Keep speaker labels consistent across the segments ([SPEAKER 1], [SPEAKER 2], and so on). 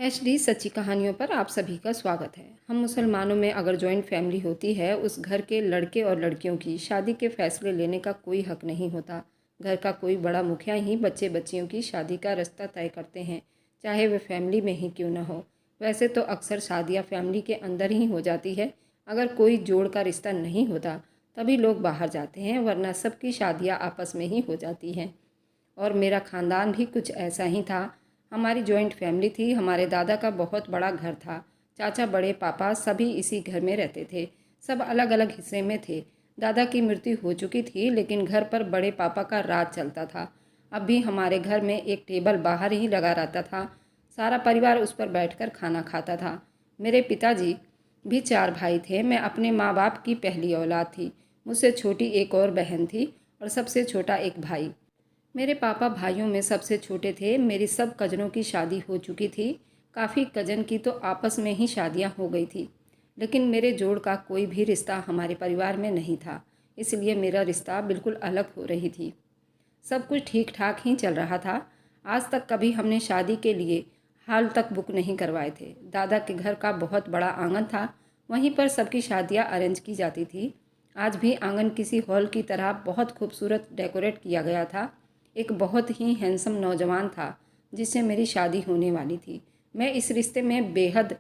[SPEAKER 1] HD सच्ची कहानियों पर आप सभी का स्वागत है। हम मुसलमानों में अगर जॉइंट फैमिली होती है, उस घर के लड़के और लड़कियों की शादी के फैसले लेने का कोई हक नहीं होता। घर का कोई बड़ा मुखिया ही बच्चे बच्चियों की शादी का रास्ता तय करते हैं, चाहे वे फैमिली में ही क्यों ना हो। वैसे तो अक्सर शादियाँ फैमिली के अंदर ही हो जाती है। अगर कोई जोड़ का रिश्ता नहीं होता तभी लोग बाहर जाते हैं, वरना सबकी शादियाँ आपस में ही हो जाती हैं। और मेरा ख़ानदान भी कुछ ऐसा ही था। हमारी जॉइंट फैमिली थी। हमारे दादा का बहुत बड़ा घर था। चाचा, बड़े पापा सभी इसी घर में रहते थे। सब अलग अलग हिस्से में थे। दादा की मृत्यु हो चुकी थी, लेकिन घर पर बड़े पापा का राज चलता था। अब भी हमारे घर में एक टेबल बाहर ही लगा रहता था। सारा परिवार उस पर बैठकर खाना खाता था। मेरे पिताजी भी 4 भाई थे। मैं अपने माँ बाप की पहली औलाद थी। मुझसे छोटी एक और बहन थी और सबसे छोटा एक भाई। मेरे पापा भाइयों में सबसे छोटे थे। मेरी सब कज़नों की शादी हो चुकी थी। काफ़ी कज़न की तो आपस में ही शादियां हो गई थी, लेकिन मेरे जोड़ का कोई भी रिश्ता हमारे परिवार में नहीं था। इसलिए मेरा रिश्ता बिल्कुल अलग हो रही थी। सब कुछ ठीक ठाक ही चल रहा था। आज तक कभी हमने शादी के लिए हाल तक बुक नहीं करवाए थे। दादा के घर का बहुत बड़ा आंगन था, वहीं पर सबकी शादियां अरेंज की जाती थी। आज भी आंगन किसी हॉल की तरह बहुत खूबसूरत डेकोरेट किया गया था। एक बहुत ही हैंडसम नौजवान था जिससे मेरी शादी होने वाली थी। मैं इस रिश्ते में बेहद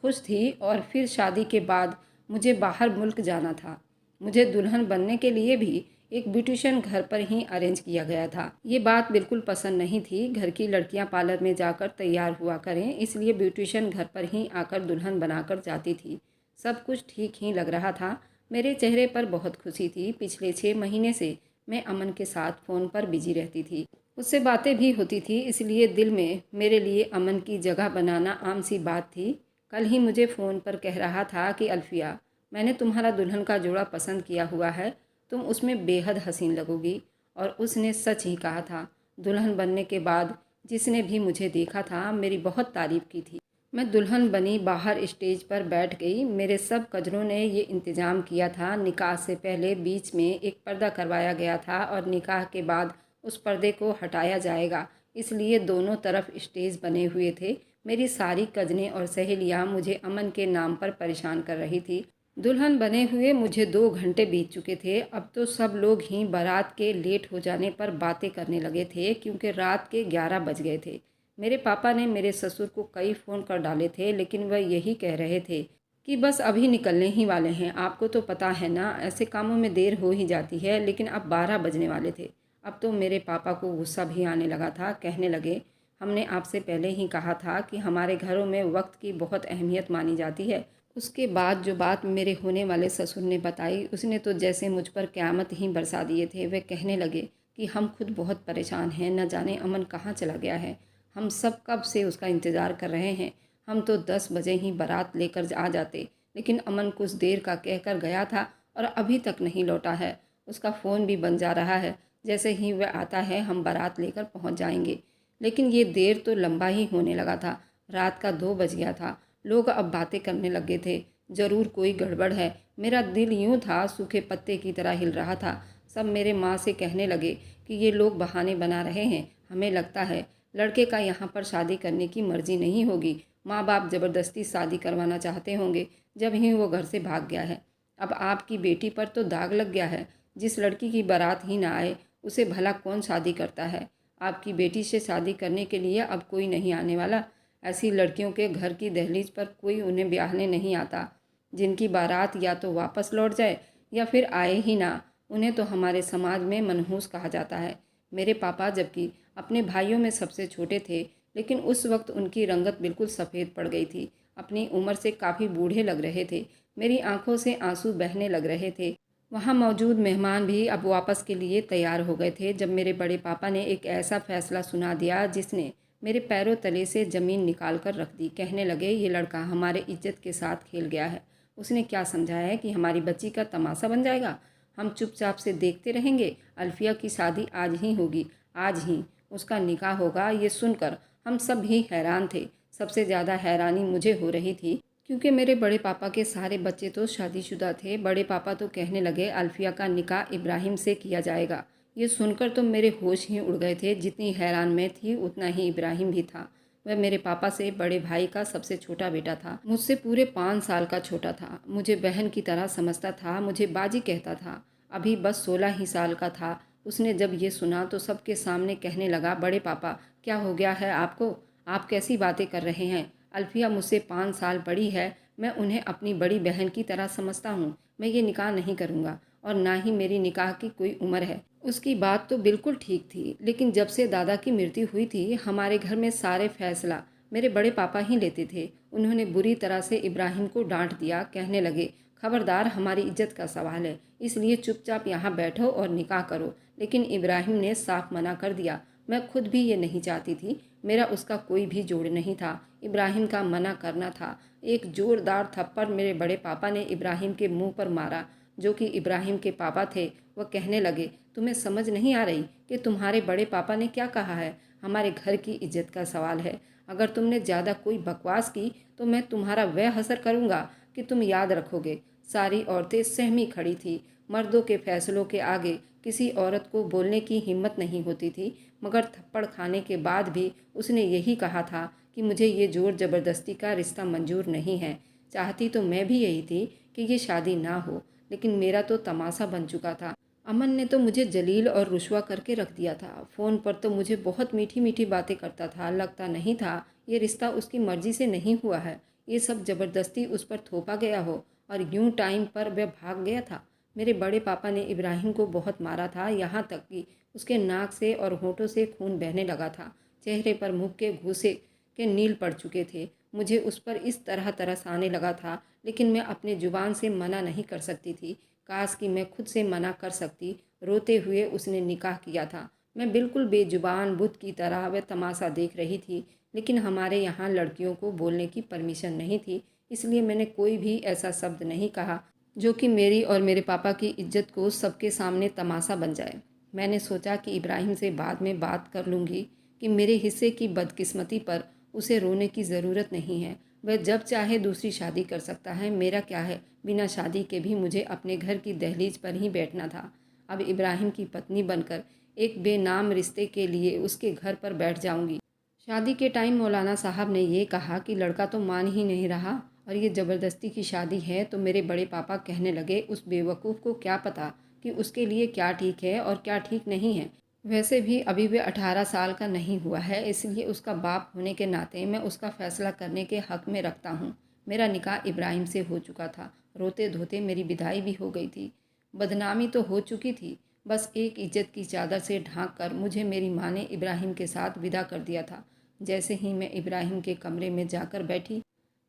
[SPEAKER 1] खुश थी और फिर शादी के बाद मुझे बाहर मुल्क जाना था। मुझे दुल्हन बनने के लिए भी एक ब्यूटिशियन घर पर ही अरेंज किया गया था। ये बात बिल्कुल पसंद नहीं थी। घर की लड़कियां पार्लर में जाकर तैयार हुआ करें, इसलिए ब्यूटिशियन घर पर ही आकर दुल्हन बनाकर जाती थी। सब कुछ ठीक ही लग रहा था। मेरे चेहरे पर बहुत खुशी थी। पिछले 6 महीने से मैं अमन के साथ फ़ोन पर बिजी रहती थी। उससे बातें भी होती थी, इसलिए दिल में मेरे लिए अमन की जगह बनाना आम सी बात थी। कल ही मुझे फ़ोन पर कह रहा था कि अल्फिया, मैंने तुम्हारा दुल्हन का जोड़ा पसंद किया हुआ है, तुम उसमें बेहद हसीन लगोगी। और उसने सच ही कहा था। दुल्हन बनने के बाद जिसने भी मुझे देखा था, मेरी बहुत तारीफ़ की थी। मैं दुल्हन बनी बाहर स्टेज पर बैठ गई। मेरे सब कजरों ने ये इंतज़ाम किया था। निकाह से पहले बीच में एक पर्दा करवाया गया था और निकाह के बाद उस पर्दे को हटाया जाएगा, इसलिए दोनों तरफ स्टेज बने हुए थे। मेरी सारी कजनें और सहेलियां मुझे अमन के नाम पर परेशान कर रही थी। दुल्हन बने हुए मुझे 2 घंटे बीत चुके थे। अब तो सब लोग ही बारात के लेट हो जाने पर बातें करने लगे थे, क्योंकि रात के 11 बज गए थे। मेरे पापा ने मेरे ससुर को कई फ़ोन कर डाले थे, लेकिन वह यही कह रहे थे कि बस अभी निकलने ही वाले हैं। आपको तो पता है ना, ऐसे कामों में देर हो ही जाती है। लेकिन अब 12 बजने वाले थे। अब तो मेरे पापा को गुस्सा भी आने लगा था। कहने लगे, हमने आपसे पहले ही कहा था कि हमारे घरों में वक्त की बहुत अहमियत मानी जाती है। उसके बाद जो बात मेरे होने वाले ससुर ने बताई, उसने तो जैसे मुझ पर क़यामत ही बरसा दिए थे। वे कहने लगे कि हम खुद बहुत परेशान हैं, न जाने अमन कहाँ चला गया है। हम सब कब से उसका इंतज़ार कर रहे हैं। हम तो 10 बजे ही बारात लेकर आ जाते, लेकिन अमन कुछ देर का कहकर गया था और अभी तक नहीं लौटा है। उसका फ़ोन भी बंद जा रहा है। जैसे ही वह आता है हम बारात लेकर पहुंच जाएंगे। लेकिन ये देर तो लंबा ही होने लगा था। रात का 2 बज गया था। लोग अब बातें करने लगे थे। ज़रूर कोई गड़बड़ है। मेरा दिल यूं था सूखे पत्ते की तरह हिल रहा था। सब मेरे माँ से कहने लगे कि ये लोग बहाने बना रहे हैं। हमें लगता है लड़के का यहाँ पर शादी करने की मर्जी नहीं होगी। माँ बाप ज़बरदस्ती शादी करवाना चाहते होंगे, जब ही वो घर से भाग गया है। अब आपकी बेटी पर तो दाग लग गया है। जिस लड़की की बारात ही ना आए, उसे भला कौन शादी करता है। आपकी बेटी से शादी करने के लिए अब कोई नहीं आने वाला। ऐसी लड़कियों के घर की दहलीज पर कोई उन्हें ब्याहने नहीं आता। जिनकी बारात या तो वापस लौट जाए या फिर आए ही ना, उन्हें तो हमारे समाज में मनहूस कहा जाता है। मेरे पापा जबकि अपने भाइयों में सबसे छोटे थे, लेकिन उस वक्त उनकी रंगत बिल्कुल सफ़ेद पड़ गई थी। अपनी उम्र से काफ़ी बूढ़े लग रहे थे। मेरी आंखों से आंसू बहने लग रहे थे। वहाँ मौजूद मेहमान भी अब वापस के लिए तैयार हो गए थे, जब मेरे बड़े पापा ने एक ऐसा फैसला सुना दिया जिसने मेरे पैरों तले से ज़मीन निकाल कर रख दी। कहने लगे, ये लड़का हमारे इज्जत के साथ खेल गया है। उसने क्या समझा है कि हमारी बच्ची का तमाशा बन जाएगा। हम चुपचाप से देखते रहेंगे। अल्फिया की शादी आज ही होगी, आज ही उसका निकाह होगा। ये सुनकर हम सब ही हैरान थे। सबसे ज़्यादा हैरानी मुझे हो रही थी, क्योंकि मेरे बड़े पापा के सारे बच्चे तो शादीशुदा थे। बड़े पापा तो कहने लगे, अल्फिया का निकाह इब्राहिम से किया जाएगा। ये सुनकर तो मेरे होश ही उड़ गए थे। जितनी हैरान मैं थी, उतना ही इब्राहिम भी था। वह मेरे पापा से बड़े भाई का सबसे छोटा बेटा था। मुझसे पूरे 5 साल का छोटा था। मुझे बहन की तरह समझता था, मुझे बाजी कहता था। अभी बस 16 ही साल का था। उसने जब ये सुना तो सबके सामने कहने लगा, बड़े पापा क्या हो गया है आपको? आप कैसी बातें कर रहे हैं? अल्फिया मुझसे 5 साल बड़ी है। मैं उन्हें अपनी बड़ी बहन की तरह समझता हूँ। मैं ये निकाह नहीं करूँगा और ना ही मेरी निकाह की कोई उम्र है। उसकी बात तो बिल्कुल ठीक थी, लेकिन जब से दादा की मृत्यु हुई थी हमारे घर में सारे फैसला मेरे बड़े पापा ही लेते थे। उन्होंने बुरी तरह से इब्राहिम को डांट दिया। कहने लगे, खबरदार, हमारी इज्जत का सवाल है, इसलिए चुपचाप यहाँ बैठो और निकाह करो। लेकिन इब्राहिम ने साफ मना कर दिया। मैं खुद भी ये नहीं चाहती थी। मेरा उसका कोई भी जोड़ नहीं था। इब्राहिम का मना करना था। एक जोरदार थप्पड़ मेरे बड़े पापा ने इब्राहिम के मुंह पर मारा, जो कि इब्राहिम के पापा थे। वह कहने लगे, तुम्हें समझ नहीं आ रही कि तुम्हारे बड़े पापा ने क्या कहा है? हमारे घर की इज्जत का सवाल है। अगर तुमने ज़्यादा कोई बकवास की तो मैं तुम्हारा वह असर करूँगा कि तुम याद रखोगे। सारी औरतें सहमी खड़ी थी। मर्दों के फैसलों के आगे किसी औरत को बोलने की हिम्मत नहीं होती थी। मगर थप्पड़ खाने के बाद भी उसने यही कहा था कि मुझे ये ज़ोर ज़बरदस्ती का रिश्ता मंजूर नहीं है। चाहती तो मैं भी यही थी कि ये शादी ना हो, लेकिन मेरा तो तमाशा बन चुका था। अमन ने तो मुझे जलील और रुस्वा करके रख दिया था। फ़ोन पर तो मुझे बहुत मीठी मीठी बातें करता था। लगता नहीं था ये रिश्ता उसकी मर्ज़ी से नहीं हुआ है। ये सब ज़बरदस्ती उस पर थोपा गया हो और यूं टाइम पर वह भाग गया था। मेरे बड़े पापा ने इब्राहिम को बहुत मारा था, यहाँ तक कि उसके नाक से और होठों से खून बहने लगा था। चेहरे पर मुँह के घूंसे के नील पड़ चुके थे। मुझे उस पर इस तरह तरस आने लगा था, लेकिन मैं अपनी ज़ुबान से मना नहीं कर सकती थी। काश कि मैं खुद से मना कर सकती। रोते हुए उसने निकाह किया था। मैं बिल्कुल बेजुबान बुत की तरह वह तमाशा देख रही थी, लेकिन हमारे यहाँ लड़कियों को बोलने की परमिशन नहीं थी, इसलिए मैंने कोई भी ऐसा शब्द नहीं कहा जो कि मेरी और मेरे पापा की इज्जत को सबके सामने तमाशा बन जाए। मैंने सोचा कि इब्राहिम से बाद में बात कर लूँगी कि मेरे हिस्से की बदकिस्मती पर उसे रोने की ज़रूरत नहीं है। वह जब चाहे दूसरी शादी कर सकता है, मेरा क्या है? बिना शादी के भी मुझे अपने घर की दहलीज पर ही बैठना था। अब इब्राहिम की पत्नी बनकर एक बेनाम रिश्ते के लिए उसके घर पर बैठ जाऊंगी। शादी के टाइम मौलाना साहब ने ये कहा कि लड़का तो मान ही नहीं रहा और ये ज़बरदस्ती की शादी है, तो मेरे बड़े पापा कहने लगे, उस बेवकूफ़ को क्या पता कि उसके लिए क्या ठीक है और क्या ठीक नहीं है। वैसे भी अभी वह 18 साल का नहीं हुआ है, इसलिए उसका बाप होने के नाते मैं उसका फ़ैसला करने के हक़ में रखता हूँ। मेरा निकाह इब्राहिम से हो चुका था। रोते धोते मेरी विदाई भी हो गई थी। बदनामी तो हो चुकी थी। बस एक इज्जत की चादर से ढांक कर मुझे मेरी माँ ने इब्राहिम के साथ विदा कर दिया था। जैसे ही मैं इब्राहिम के कमरे में जाकर बैठी,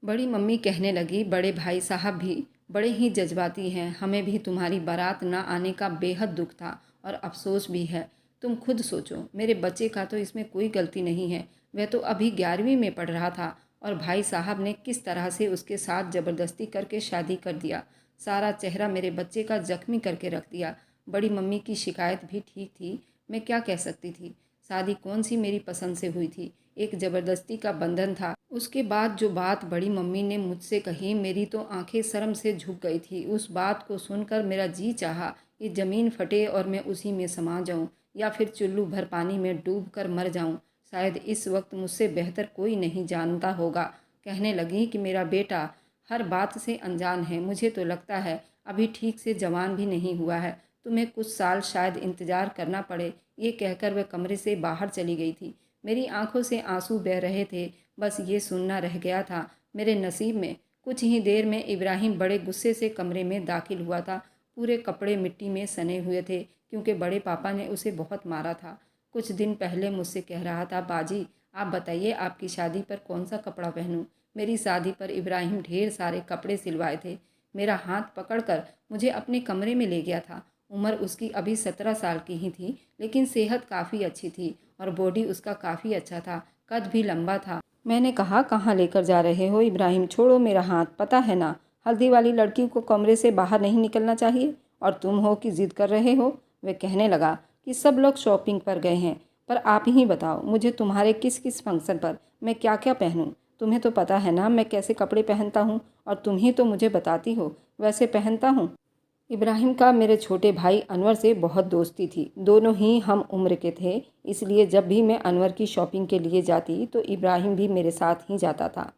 [SPEAKER 1] बड़ी मम्मी कहने लगी, बड़े भाई साहब भी बड़े ही जज्बाती हैं। हमें भी तुम्हारी बारात ना आने का बेहद दुख था और अफसोस भी है। तुम खुद सोचो, मेरे बच्चे का तो इसमें कोई गलती नहीं है। वह तो अभी 11वीं में पढ़ रहा था और भाई साहब ने किस तरह से उसके साथ ज़बरदस्ती करके शादी कर दिया। सारा चेहरा मेरे बच्चे का जख्मी करके रख दिया। बड़ी मम्मी की शिकायत भी ठीक थी। मैं क्या कह सकती थी? शादी कौन सी मेरी पसंद से हुई थी? एक ज़बरदस्ती का बंधन था। उसके बाद जो बात बड़ी मम्मी ने मुझसे कही, मेरी तो आंखें शर्म से झुक गई थी। उस बात को सुनकर मेरा जी चाहा कि ज़मीन फटे और मैं उसी में समा जाऊं या फिर चुल्लू भर पानी में डूब कर मर जाऊं। शायद इस वक्त मुझसे बेहतर कोई नहीं जानता होगा। कहने लगी कि मेरा बेटा हर बात से अनजान है। मुझे तो लगता है अभी ठीक से जवान भी नहीं हुआ है। तुम्हें कुछ साल शायद इंतज़ार करना पड़े। ये कहकर वह कमरे से बाहर चली गई थी। मेरी आंखों से आंसू बह रहे थे। बस ये सुनना रह गया था मेरे नसीब में। कुछ ही देर में इब्राहिम बड़े गुस्से से कमरे में दाखिल हुआ था। पूरे कपड़े मिट्टी में सने हुए थे, क्योंकि बड़े पापा ने उसे बहुत मारा था। कुछ दिन पहले मुझसे कह रहा था, बाजी आप बताइए आपकी शादी पर कौन सा कपड़ा पहनूं। मेरी शादी पर इब्राहिम ढेर सारे कपड़े सिलवाए थे। मेरा हाथ पकड़कर मुझे अपने कमरे में ले गया था। उम्र उसकी अभी 17 साल की ही थी, लेकिन सेहत काफ़ी अच्छी थी और बॉडी उसका काफ़ी अच्छा था। कद भी लंबा था। मैंने कहा, कहाँ लेकर जा रहे हो इब्राहिम? छोड़ो मेरा हाथ। पता है ना, हल्दी वाली लड़की को कमरे से बाहर नहीं निकलना चाहिए और तुम हो कि ज़िद कर रहे हो। वह कहने लगा कि सब लोग शॉपिंग पर गए हैं, पर आप ही बताओ मुझे तुम्हारे किस किस फंक्शन पर मैं क्या क्या पहनूं। तुम्हें तो पता है ना मैं कैसे कपड़े पहनता हूँ और तुम ही तो मुझे बताती हो वैसे पहनता हूँ। इब्राहिम का मेरे छोटे भाई अनवर से बहुत दोस्ती थी। दोनों ही हम उम्र के थे, इसलिए जब भी मैं अनवर की शॉपिंग के लिए जाती तो इब्राहिम भी मेरे साथ ही जाता था।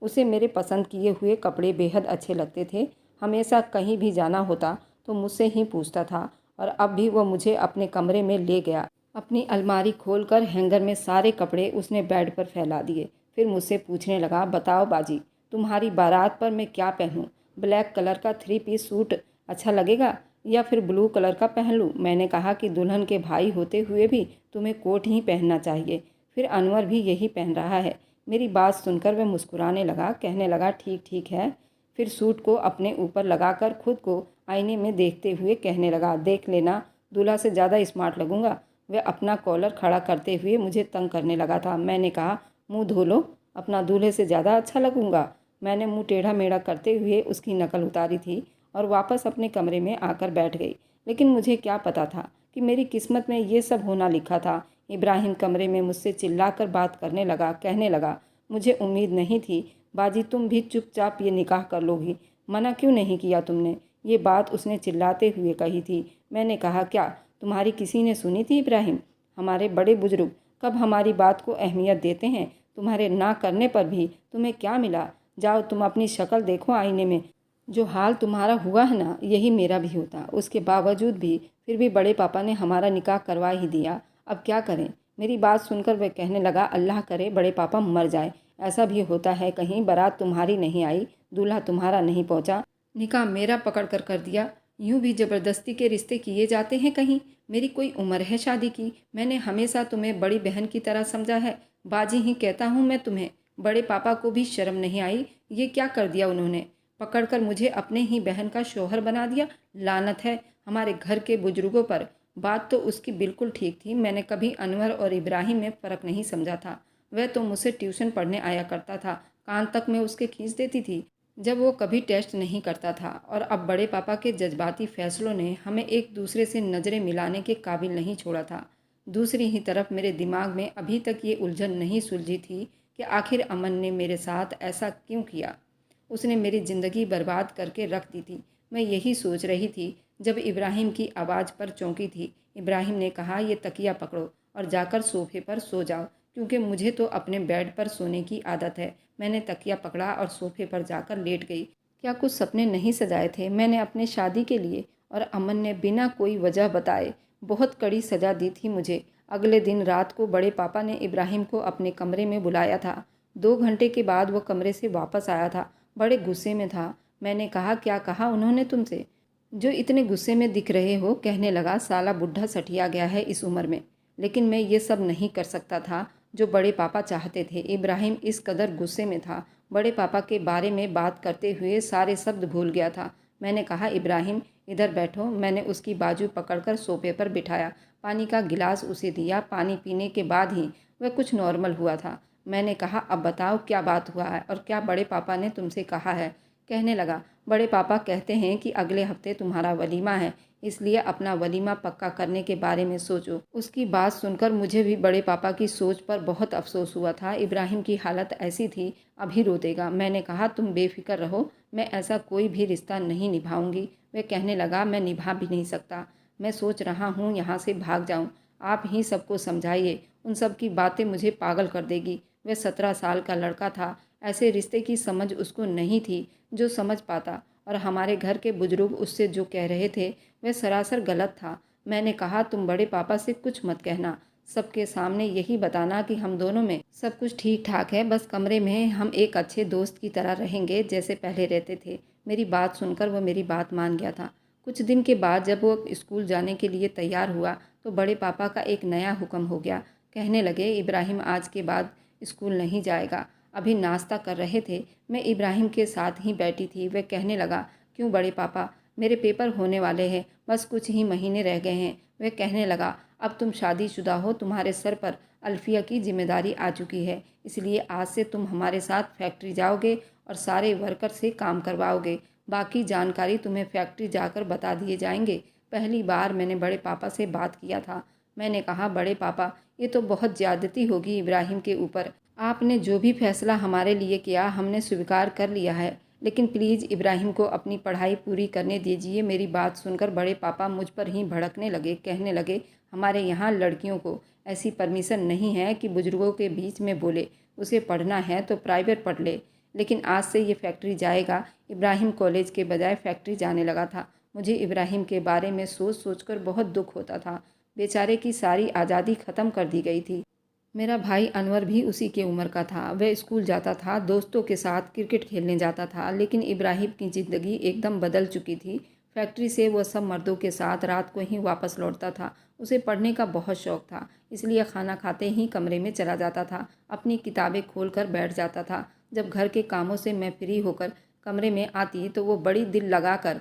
[SPEAKER 1] उसे मेरे पसंद किए हुए कपड़े बेहद अच्छे लगते थे। हमेशा कहीं भी जाना होता तो मुझसे ही पूछता था और अब भी वह मुझे अपने कमरे में ले गया। अपनी अलमारी खोलकर हैंगर में सारे कपड़े उसने बेड पर फैला दिए। फिर मुझसे पूछने लगा, बताओ बाजी, तुम्हारी बारात पर मैं क्या पहनूं? ब्लैक कलर का 3 पीस सूट अच्छा लगेगा या फिर ब्लू कलर का पहन लूँ? मैंने कहा कि दुल्हन के भाई होते हुए भी तुम्हें कोट ही पहनना चाहिए। फिर अनवर भी यही पहन रहा है। मेरी बात सुनकर वह मुस्कुराने लगा, कहने लगा ठीक ठीक है। फिर सूट को अपने ऊपर लगाकर खुद को आईने में देखते हुए कहने लगा, देख लेना, दूल्हा से ज़्यादा स्मार्ट लगूंगा। वह अपना कॉलर खड़ा करते हुए मुझे तंग करने लगा था। मैंने कहा, मुंह धो लो, अपना दूल्हे से ज़्यादा अच्छा लगूंगा। मैंने मुंह टेढ़ा मेढ़ा करते हुए उसकी नकल उतारी थी और वापस अपने कमरे में आकर बैठ गई। लेकिन मुझे क्या पता था कि मेरी किस्मत में ये सब होना लिखा था। इब्राहिम कमरे में मुझसे चिल्लाकर बात करने लगा, कहने लगा, मुझे उम्मीद नहीं थी बाजी तुम भी चुपचाप ये निकाह कर लोगी। मना क्यों नहीं किया तुमने? ये बात उसने चिल्लाते हुए कही थी। मैंने कहा, क्या तुम्हारी किसी ने सुनी थी इब्राहिम? हमारे बड़े बुजुर्ग कब हमारी बात को अहमियत देते हैं? तुम्हारे ना करने पर भी तुम्हें क्या मिला? जाओ तुम अपनी शक्ल देखो आईने में। जो हाल तुम्हारा हुआ है ना, यही मेरा भी होता। उसके बावजूद भी फिर भी बड़े पापा ने हमारा निकाह करवा ही दिया। अब क्या करें? मेरी बात सुनकर वह कहने लगा, अल्लाह करे बड़े पापा मर जाए। ऐसा भी होता है कहीं बारात तुम्हारी नहीं आई, दूल्हा तुम्हारा नहीं पहुंचा, निकाह मेरा पकड़ कर दिया। यूं भी ज़बरदस्ती के रिश्ते किए जाते हैं कहीं? मेरी कोई उम्र है शादी की? मैंने हमेशा तुम्हें बड़ी बहन की तरह समझा है। बाजी ही कहता हूँ मैं तुम्हें। बड़े पापा को भी शर्म नहीं आई? ये क्या कर दिया उन्होंने? पकड़कर मुझे अपने ही बहन का शौहर बना दिया। लानत है हमारे घर के बुजुर्गों पर। बात तो उसकी बिल्कुल ठीक थी। मैंने कभी अनवर और इब्राहिम में फ़र्क नहीं समझा था। वह तो मुझसे ट्यूशन पढ़ने आया करता था, कान तक मैं उसके खींच देती थी जब वो कभी टेस्ट नहीं करता था। और अब बड़े पापा के जज्बाती फैसलों ने हमें एक दूसरे से नज़रें मिलाने के काबिल नहीं छोड़ा था। दूसरी ही तरफ मेरे दिमाग में अभी तक ये उलझन नहीं सुलझी थी कि आखिर अमन ने मेरे साथ ऐसा क्यों किया। उसने मेरी ज़िंदगी बर्बाद करके रख दी थी। मैं यही सोच रही थी जब इब्राहिम की आवाज़ पर चौंकी थी। इब्राहिम ने कहा, ये तकिया पकड़ो और जाकर सोफे पर सो जाओ, क्योंकि मुझे तो अपने बेड पर सोने की आदत है। मैंने तकिया पकड़ा और सोफे पर जाकर लेट गई। क्या कुछ सपने नहीं सजाए थे मैंने अपने शादी के लिए? और अमन ने बिना कोई वजह बताए बहुत कड़ी सज़ा दी थी मुझे। अगले दिन रात को बड़े पापा ने इब्राहिम को अपने कमरे में बुलाया था। 2 घंटे के बाद वो कमरे से वापस आया था। बड़े गुस्से में था। मैंने कहा, क्या कहा उन्होंने तुमसे जो इतने गुस्से में दिख रहे हो? कहने लगा, साला बुढ़ा सठिया गया है इस उम्र में। लेकिन मैं ये सब नहीं कर सकता था जो बड़े पापा चाहते थे। इब्राहिम इस कदर गुस्से में था, बड़े पापा के बारे में बात करते हुए सारे शब्द भूल गया था। मैंने कहा, इब्राहिम इधर बैठो। मैंने उसकी बाजू पकड़कर सोफे पर बिठाया, पानी का गिलास उसे दिया। पानी पीने के बाद ही वह कुछ नॉर्मल हुआ था। मैंने कहा, अब बताओ क्या बात हुआ है और क्या बड़े पापा ने तुमसे कहा है? कहने लगा, बड़े पापा कहते हैं कि अगले हफ्ते तुम्हारा वलीमा है, इसलिए अपना वलीमा पक्का करने के बारे में सोचो। उसकी बात सुनकर मुझे भी बड़े पापा की सोच पर बहुत अफसोस हुआ था। इब्राहिम की हालत ऐसी थी, अभी रो देगा। मैंने कहा, तुम बेफिक्र रहो, मैं ऐसा कोई भी रिश्ता नहीं निभाऊंगी। वह कहने लगा, मैं निभा भी नहीं सकता। मैं सोच रहा हूँ यहाँ से भाग जाऊँ। आप ही सबको समझाइए, उन सब की बातें मुझे पागल कर देगी। वह 17 साल का लड़का था। ऐसे रिश्ते की समझ उसको नहीं थी जो समझ पाता, और हमारे घर के बुजुर्ग उससे जो कह रहे थे वह सरासर गलत था। मैंने कहा, तुम बड़े पापा से कुछ मत कहना, सबके सामने यही बताना कि हम दोनों में सब कुछ ठीक ठाक है, बस कमरे में हम एक अच्छे दोस्त की तरह रहेंगे जैसे पहले रहते थे। मेरी बात सुनकर वह मेरी बात मान गया था। कुछ दिन के बाद जब वो स्कूल जाने के लिए तैयार हुआ तो बड़े पापा का एक नया हुक्म हो गया। कहने लगे, इब्राहिम आज के बाद स्कूल नहीं जाएगा। अभी नाश्ता कर रहे थे, मैं इब्राहिम के साथ ही बैठी थी। वह कहने लगा, क्यों बड़े पापा, मेरे पेपर होने वाले हैं, बस कुछ ही महीने रह गए हैं। वह कहने लगा, अब तुम शादीशुदा हो, तुम्हारे सर पर अल्फिया की जिम्मेदारी आ चुकी है, इसलिए आज से तुम हमारे साथ फैक्ट्री जाओगे और सारे वर्कर से काम करवाओगे। बाकी जानकारी तुम्हें फैक्ट्री जाकर बता दिए जाएंगे। पहली बार मैंने बड़े पापा से बात किया था। मैंने कहा, बड़े पापा, ये तो बहुत ज़्यादती होगी इब्राहिम के ऊपर। आपने जो भी फैसला हमारे लिए किया हमने स्वीकार कर लिया है, लेकिन प्लीज़ इब्राहिम को अपनी पढ़ाई पूरी करने दीजिए। मेरी बात सुनकर बड़े पापा मुझ पर ही भड़कने लगे। कहने लगे, हमारे यहाँ लड़कियों को ऐसी परमिशन नहीं है कि बुजुर्गों के बीच में बोले। उसे पढ़ना है तो प्राइवेट पढ़ ले, लेकिन आज से ये फैक्ट्री जाएगा। इब्राहिम कॉलेज के बजाय फैक्ट्री जाने लगा था। मुझे इब्राहिम के बारे में सोच सोचकर बहुत दुख होता था। बेचारे की सारी आज़ादी ख़त्म कर दी गई थी। मेरा भाई अनवर भी उसी के उम्र का था। वह स्कूल जाता था, दोस्तों के साथ क्रिकेट खेलने जाता था, लेकिन इब्राहिम की ज़िंदगी एकदम बदल चुकी थी। फैक्ट्री से वह सब मर्दों के साथ रात को ही वापस लौटता था। उसे पढ़ने का बहुत शौक़ था, इसलिए खाना खाते ही कमरे में चला जाता था, अपनी किताबें खोल कर बैठ जाता था। जब घर के कामों से मैं फ्री होकर कमरे में आती तो वो बड़ी दिल लगाकर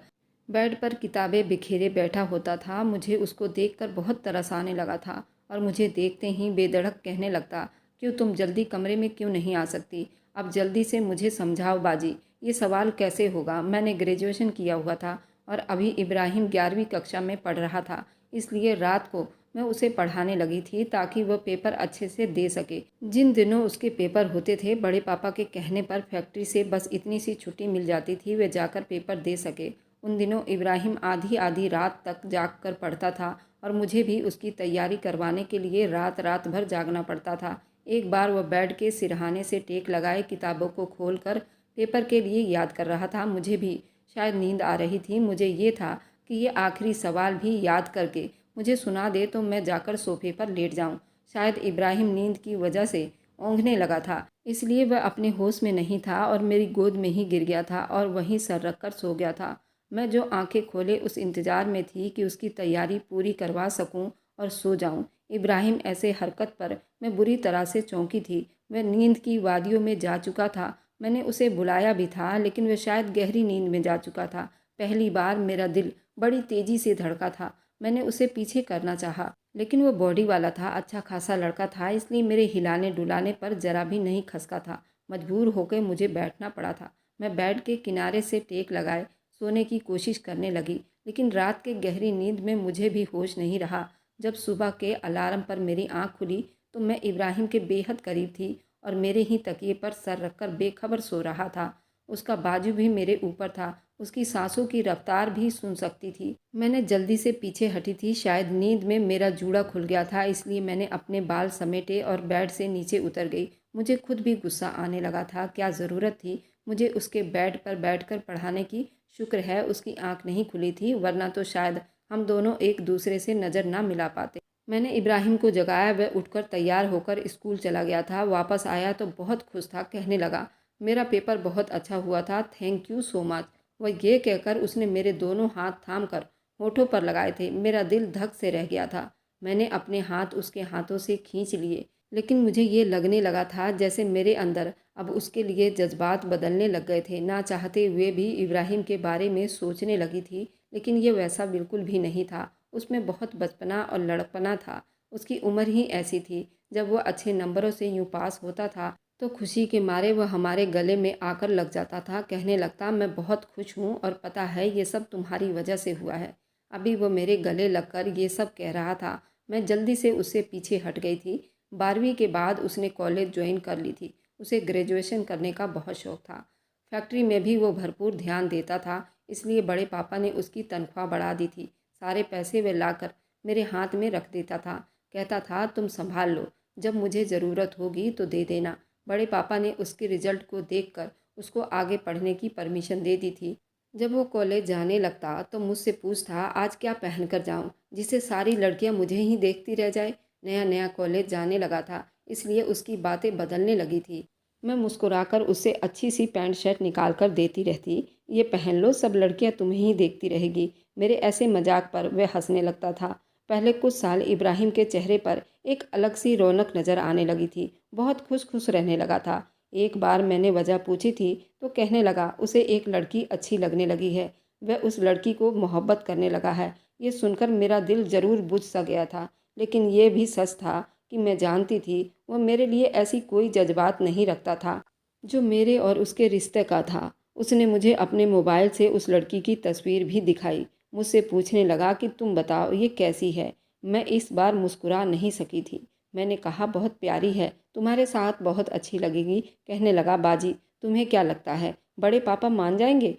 [SPEAKER 1] बेड पर किताबें बिखेरे बैठा होता था। मुझे उसको देखकर बहुत तरस आने लगा था और मुझे देखते ही बेधड़क कहने लगता, क्यों तुम जल्दी कमरे में क्यों नहीं आ सकती? अब जल्दी से मुझे समझाओ बाजी, ये सवाल कैसे होगा? मैंने ग्रेजुएशन किया हुआ था और अभी इब्राहिम 11वीं कक्षा में पढ़ रहा था, इसलिए रात को मैं उसे पढ़ाने लगी थी ताकि वह पेपर अच्छे से दे सके। जिन दिनों उसके पेपर होते थे, बड़े पापा के कहने पर फैक्ट्री से बस इतनी सी छुट्टी मिल जाती थी वे जाकर पेपर दे सके। उन दिनों इब्राहिम आधी आधी रात तक जाग कर पढ़ता था और मुझे भी उसकी तैयारी करवाने के लिए रात रात भर जागना पड़ता था। एक बार वह बेड के सिरहाने से टेक लगाए किताबों को खोलकर पेपर के लिए याद कर रहा था। मुझे भी शायद नींद आ रही थी। मुझे ये था कि ये आखिरी सवाल भी याद करके मुझे सुना दे तो मैं जाकर सोफे पर लेट जाऊं। शायद इब्राहिम नींद की वजह से ऊँघने लगा था, इसलिए वह अपने होश में नहीं था और मेरी गोद में ही गिर गया था और वहीं सर रखकर सो गया था। मैं जो आंखें खोले उस इंतज़ार में थी कि उसकी तैयारी पूरी करवा सकूं और सो जाऊं। इब्राहिम ऐसे हरकत पर मैं बुरी तरह से चौंकी थी। वह नींद की वादियों में जा चुका था। मैंने उसे बुलाया भी था, लेकिन वह शायद गहरी नींद में जा चुका था। पहली बार मेरा दिल बड़ी तेज़ी से धड़का था। मैंने उसे पीछे करना चाहा, लेकिन वह बॉडी वाला था, अच्छा खासा लड़का था, इसलिए मेरे हिलाने डुलाने पर ज़रा भी नहीं खसका था। मजबूर होकर मुझे बैठना पड़ा था। मैं बेड के किनारे से टेक लगाए सोने की कोशिश करने लगी, लेकिन रात के गहरी नींद में मुझे भी होश नहीं रहा। जब सुबह के अलार्म पर मेरी आंख खुली तो मैं इब्राहिम के बेहद करीब थी और मेरे ही तकिए पर सर रखकर बेखबर सो रहा था। उसका बाजू भी मेरे ऊपर था, उसकी सांसों की रफ्तार भी सुन सकती थी। मैंने जल्दी से पीछे हटी थी, शायद नींद में मेरा जूड़ा खुल गया था, इसलिए मैंने अपने बाल समेटे और बेड से नीचे उतर गई। मुझे खुद भी गुस्सा आने लगा था। क्या ज़रूरत थी मुझे उसके बेड पर बैठकर पढ़ाने की? शुक्र है उसकी आंख नहीं खुली थी, वरना तो शायद हम दोनों एक दूसरे से नज़र ना मिला पाते। मैंने इब्राहिम को जगाया। वह उठकर तैयार होकर स्कूल चला गया था। वापस आया तो बहुत खुश था। कहने लगा, मेरा पेपर बहुत अच्छा हुआ था, थैंक यू सो मच। वह ये कहकर उसने मेरे दोनों हाथ थाम कर होठों पर लगाए थे। मेरा दिल धक से रह गया था। मैंने अपने हाथ उसके हाथों से खींच लिए, लेकिन मुझे ये लगने लगा था जैसे मेरे अंदर अब उसके लिए जज्बात बदलने लग गए थे। ना चाहते हुए भी इब्राहिम के बारे में सोचने लगी थी, लेकिन ये वैसा बिल्कुल भी नहीं था। उसमें बहुत बचपना और लड़कपना था। उसकी उम्र ही ऐसी थी। जब वह अच्छे नंबरों से यूं पास होता था तो खुशी के मारे वह हमारे गले में आकर लग जाता था। कहने लगता, मैं बहुत खुश हूँ और पता है ये सब तुम्हारी वजह से हुआ है। अभी वो मेरे गले लगकर ये सब कह रहा था। मैं जल्दी से उससे पीछे हट गई थी। 12वीं के बाद उसने कॉलेज ज्वाइन कर ली थी। उसे ग्रेजुएशन करने का बहुत शौक़ था। फैक्ट्री में भी वो भरपूर ध्यान देता था, इसलिए बड़े पापा ने उसकी तनख्वाह बढ़ा दी थी। सारे पैसे वे लाकर मेरे हाथ में रख देता था। कहता था, तुम संभाल लो, जब मुझे ज़रूरत होगी तो दे देना। बड़े पापा ने उसके रिजल्ट को देखकर उसको आगे पढ़ने की परमिशन दे दी थी। जब वो कॉलेज जाने लगता तो मुझसे पूछता, आज क्या पहन कर जाऊँ जिससे सारी लड़कियाँ मुझे ही देखती रह जाए। नया नया कॉलेज जाने लगा था, इसलिए उसकी बातें बदलने लगी थी। मैं मुस्कुराकर उससे अच्छी सी पैंट शर्ट निकाल कर देती रहती, ये पहन लो, सब लड़कियां तुम्हें ही देखती रहेगी। मेरे ऐसे मजाक पर वह हंसने लगता था। पहले कुछ साल इब्राहिम के चेहरे पर एक अलग सी रौनक नज़र आने लगी थी। बहुत खुश खुश रहने लगा था। एक बार मैंने वजह पूछी थी तो कहने लगा, उसे एक लड़की अच्छी लगने लगी है, वह उस लड़की को मोहब्बत करने लगा है। ये सुनकर मेरा दिल ज़रूर बुझ सा गया था, लेकिन ये भी सच था कि मैं जानती थी वह मेरे लिए ऐसी कोई जज्बात नहीं रखता था जो मेरे और उसके रिश्ते का था। उसने मुझे अपने मोबाइल से उस लड़की की तस्वीर भी दिखाई। मुझसे पूछने लगा कि तुम बताओ ये कैसी है। मैं इस बार मुस्कुरा नहीं सकी थी। मैंने कहा, बहुत प्यारी है, तुम्हारे साथ बहुत अच्छी लगेगी। कहने लगा, बाजी तुम्हें क्या लगता है बड़े पापा मान जाएंगे?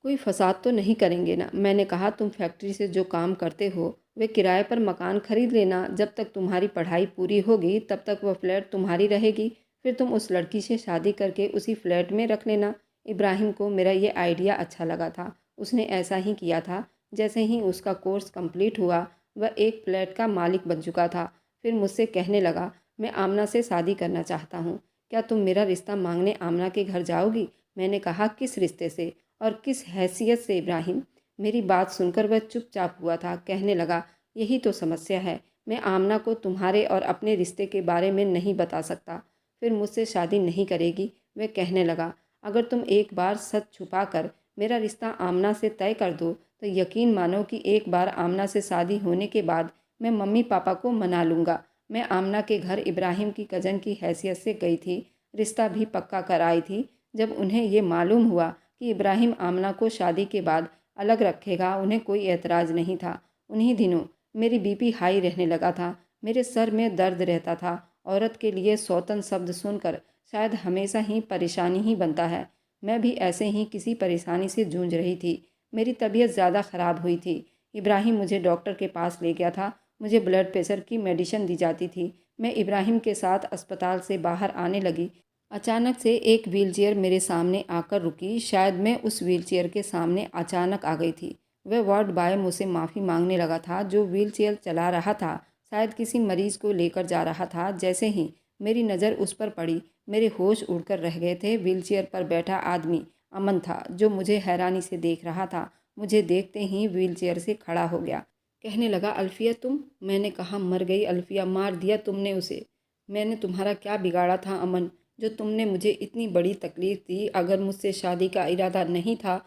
[SPEAKER 1] कोई फसाद तो नहीं करेंगे ना? मैंने कहा, तुम फैक्ट्री से जो काम करते हो वे किराए पर मकान खरीद लेना। जब तक तुम्हारी पढ़ाई पूरी होगी तब तक वह फ्लैट तुम्हारी रहेगी। फिर तुम उस लड़की से शादी करके उसी फ्लैट में रख लेना। इब्राहिम को मेरा ये आइडिया अच्छा लगा था। उसने ऐसा ही किया था। जैसे ही उसका कोर्स कंप्लीट हुआ वह एक फ्लैट का मालिक बन चुका था। फिर मुझसे कहने लगा, मैं आमना से शादी करना चाहता हूँ। क्या तुम मेरा रिश्ता मांगने आमना के घर जाओगी? मैंने कहा, किस रिश्ते से और किस हैसियत से इब्राहिम? मेरी बात सुनकर वह चुपचाप हुआ था। कहने लगा, यही तो समस्या है। मैं आमना को तुम्हारे और अपने रिश्ते के बारे में नहीं बता सकता। फिर मुझसे शादी नहीं करेगी। वह कहने लगा, अगर तुम एक बार सच छुपा कर मेरा रिश्ता आमना से तय कर दो तो यकीन मानो कि एक बार आमना से शादी होने के बाद मैं मम्मी पापा को मना लूँगा। मैं आमना के घर इब्राहिम की कज़न की हैसियत से गई थी। रिश्ता भी पक्का कर आई थी। जब उन्हें ये मालूम हुआ कि इब्राहिम आमना को शादी के बाद अलग रखेगा, उन्हें कोई एतराज़ नहीं था। उन्हीं दिनों मेरी बीपी हाई रहने लगा था। मेरे सर में दर्द रहता था। औरत के लिए सौतन शब्द सुनकर शायद हमेशा ही परेशानी ही बनता है। मैं भी ऐसे ही किसी परेशानी से जूझ रही थी। मेरी तबीयत ज़्यादा ख़राब हुई थी। इब्राहिम मुझे डॉक्टर के पास ले गया था। मुझे ब्लड प्रेशर की मेडिसिन दी जाती थी। मैं इब्राहिम के साथ अस्पताल से बाहर आने लगी। अचानक से एक व्हीलचेयर मेरे सामने आकर रुकी। शायद मैं उस व्हीलचेयर के सामने अचानक आ गई थी। वह वार्ड बॉय मुझसे माफ़ी मांगने लगा था। जो व्हीलचेयर चला रहा था शायद किसी मरीज़ को लेकर जा रहा था। जैसे ही मेरी नज़र उस पर पड़ी मेरे होश उड़कर रह गए थे। व्हीलचेयर पर बैठा आदमी अमन था, जो मुझे हैरानी से देख रहा था। मुझे देखते ही व्हीलचेयर से खड़ा हो गया। कहने लगा, अल्फिया तुम? मैंने कहा, मर गई अल्फिया, मार दिया तुमने उसे। मैंने तुम्हारा क्या बिगाड़ा था अमन, जो तुमने मुझे इतनी बड़ी तकलीफ़ दी? अगर मुझसे शादी का इरादा नहीं था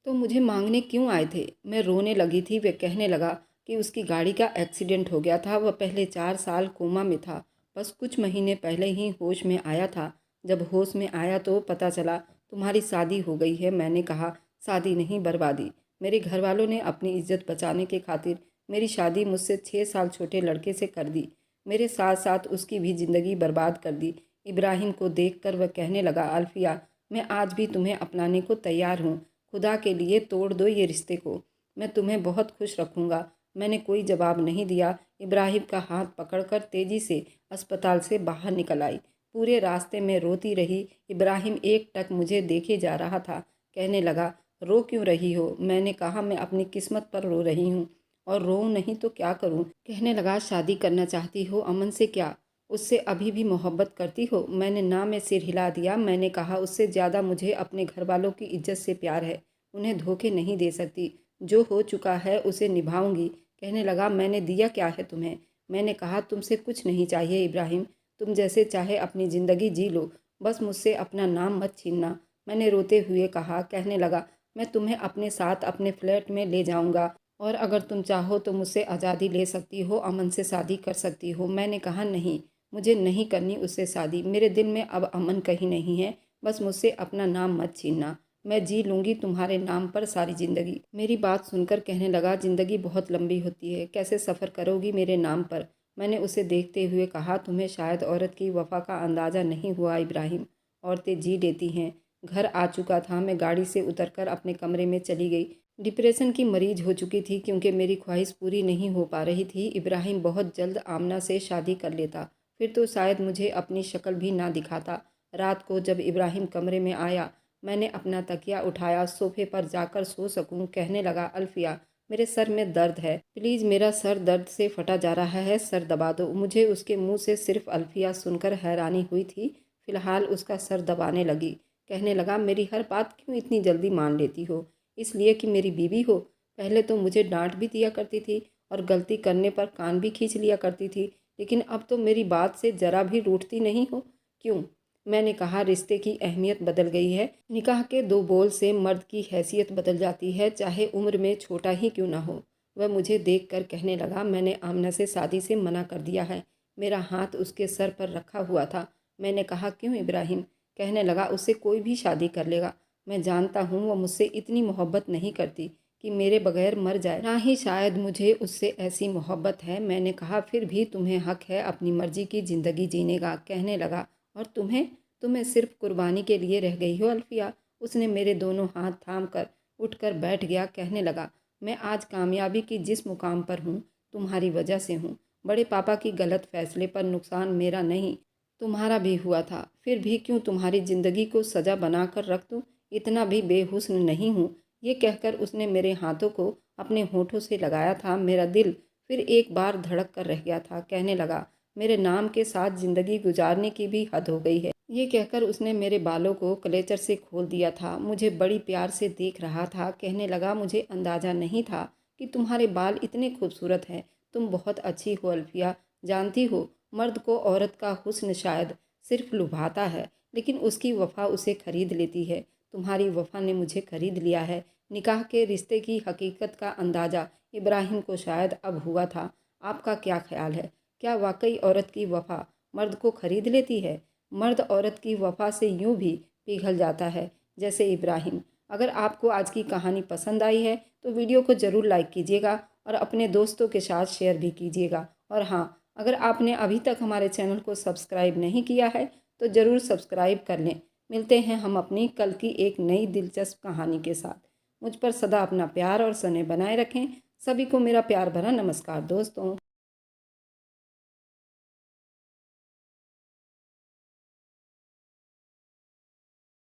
[SPEAKER 1] तो मुझे मांगने क्यों आए थे? मैं रोने लगी थी। वह कहने लगा कि उसकी गाड़ी का एक्सीडेंट हो गया था। वह पहले 4 साल कोमा में था। बस कुछ महीने पहले ही होश में आया था। जब होश में आया तो पता चला तुम्हारी शादी हो गई है। मैंने कहा, शादी नहीं, बर्बादी। मेरे घर वालों ने अपनी इज्जत बचाने के खातिर मेरी शादी मुझसे 6 साल छोटे लड़के से कर दी। मेरे साथ साथ उसकी भी ज़िंदगी बर्बाद कर दी। इब्राहिम को देखकर वह कहने लगा, अल्फिया मैं आज भी तुम्हें अपनाने को तैयार हूँ। खुदा के लिए तोड़ दो ये रिश्ते को। मैं तुम्हें बहुत खुश रखूँगा। मैंने कोई जवाब नहीं दिया। इब्राहिम का हाथ पकड़कर तेज़ी से अस्पताल से बाहर निकल आई। पूरे रास्ते में रोती रही। इब्राहिम एकटक मुझे देखे जा रहा था। कहने लगा, रो क्यों रही हो? मैंने कहा, मैं अपनी किस्मत पर रो रही हूँ। और रोऊँ नहीं तो क्या करूँ? कहने लगा, शादी करना चाहती हो अमन से? क्या उससे अभी भी मोहब्बत करती हो? मैंने ना में सिर हिला दिया। मैंने कहा, उससे ज़्यादा मुझे अपने घर वालों की इज्जत से प्यार है। उन्हें धोखे नहीं दे सकती। जो हो चुका है उसे निभाऊंगी। कहने लगा, मैंने दिया क्या है तुम्हें? मैंने कहा, तुमसे कुछ नहीं चाहिए इब्राहिम। तुम जैसे चाहे अपनी ज़िंदगी जी लो, बस मुझसे अपना नाम मत छीनना। मैंने रोते हुए कहा। कहने लगा, मैं तुम्हें अपने साथ अपने फ्लैट में ले जाऊंगा और अगर तुम चाहो तो मुझसे आज़ादी ले सकती हो, अमन से शादी कर सकती हो। मैंने कहा, नहीं, मुझे नहीं करनी उससे शादी। मेरे दिल में अब अमन कहीं नहीं है। बस मुझसे अपना नाम मत छीनना। मैं जी लूँगी तुम्हारे नाम पर सारी ज़िंदगी। मेरी बात सुनकर कहने लगा, ज़िंदगी बहुत लंबी होती है, कैसे सफ़र करोगी मेरे नाम पर? मैंने उसे देखते हुए कहा, तुम्हें शायद औरत की वफ़ा का अंदाज़ा नहीं हुआ इब्राहिम। औरतें जी लेती हैं। घर आ चुका था। मैं गाड़ी से उतरकर अपने कमरे में चली गई। डिप्रेशन की मरीज हो चुकी थी क्योंकि मेरी ख्वाहिश पूरी नहीं हो पा रही थी। इब्राहिम बहुत जल्द आमना से शादी कर लेता, फिर तो शायद मुझे अपनी शक्ल भी ना दिखाता। रात को जब इब्राहिम कमरे में आया, मैंने अपना तकिया उठाया, सोफे पर जाकर सो सकूं। कहने लगा, अल्फिया मेरे सर में दर्द है, प्लीज़ मेरा सर दर्द से फटा जा रहा है, सर दबा दो। मुझे उसके मुंह से सिर्फ अल्फिया सुनकर हैरानी हुई थी। फिलहाल उसका सर दबाने लगी। कहने लगा, मेरी हर बात क्यों इतनी जल्दी मान लेती हो? इसलिए कि मेरी बीवी हो? पहले तो मुझे डांट भी दिया करती थी और गलती करने पर कान भी खींच लिया करती थी, लेकिन अब तो मेरी बात से ज़रा भी रूठती नहीं हो। क्यों? मैंने कहा, रिश्ते की अहमियत बदल गई है। निकाह के 2 बोल से मर्द की हैसियत बदल जाती है, चाहे उम्र में छोटा ही क्यों ना हो। वह मुझे देखकर कहने लगा, मैंने आमना से शादी से मना कर दिया है। मेरा हाथ उसके सर पर रखा हुआ था। मैंने कहा, क्यों इब्राहिम? कहने लगा, उससे कोई भी शादी कर लेगा। मैं जानता हूँ वह मुझसे इतनी मोहब्बत नहीं करती कि मेरे बगैर मर जाए, ना ही शायद मुझे उससे ऐसी मोहब्बत है। मैंने कहा, फिर भी तुम्हें हक है अपनी मर्जी की ज़िंदगी जीने का। कहने लगा, और तुम्हें सिर्फ कुर्बानी के लिए रह गई हो अल्फिया, उसने मेरे दोनों हाथ थाम कर उठकर बैठ गया। कहने लगा, मैं आज कामयाबी की जिस मुकाम पर हूँ, तुम्हारी वजह से हूँ। बड़े पापा की गलत फैसले पर नुकसान मेरा नहीं, तुम्हारा भी हुआ था। फिर भी क्यों तुम्हारी ज़िंदगी को सज़ा बना कर रख दूँ? इतना भी बेहुस्न नहीं हूँ। ये कहकर उसने मेरे हाथों को अपने होठों से लगाया था। मेरा दिल फिर एक बार धड़क कर रह गया था। कहने लगा, मेरे नाम के साथ ज़िंदगी गुजारने की भी हद हो गई है। ये कहकर उसने मेरे बालों को कलेचर से खोल दिया था। मुझे बड़ी प्यार से देख रहा था। कहने लगा, मुझे अंदाज़ा नहीं था कि तुम्हारे बाल इतने खूबसूरत हैं। तुम बहुत अच्छी हो अल्फिया। जानती हो, मर्द को औरत का हुस्न शायद सिर्फ लुभाता है, लेकिन उसकी वफ़ा उसे खरीद लेती है। तुम्हारी वफ़ा ने मुझे खरीद लिया है। निकाह के रिश्ते की हकीकत का अंदाज़ा इब्राहिम को शायद अब हुआ था। आपका क्या ख्याल है? क्या वाकई औरत की वफ़ा मर्द को खरीद लेती है? मर्द औरत की वफ़ा से यूं भी पिघल जाता है जैसे इब्राहिम। अगर आपको आज की कहानी पसंद आई है तो वीडियो को ज़रूर लाइक कीजिएगा और अपने दोस्तों के साथ शेयर भी कीजिएगा। और हाँ, अगर आपने अभी तक हमारे चैनल को सब्सक्राइब नहीं किया है तो ज़रूर सब्सक्राइब कर लें। मिलते हैं हम अपनी कल की एक नई दिलचस्प कहानी के साथ। मुझ पर सदा अपना प्यार और स्नेह बनाए रखें। सभी को मेरा प्यार भरा नमस्कार दोस्तों।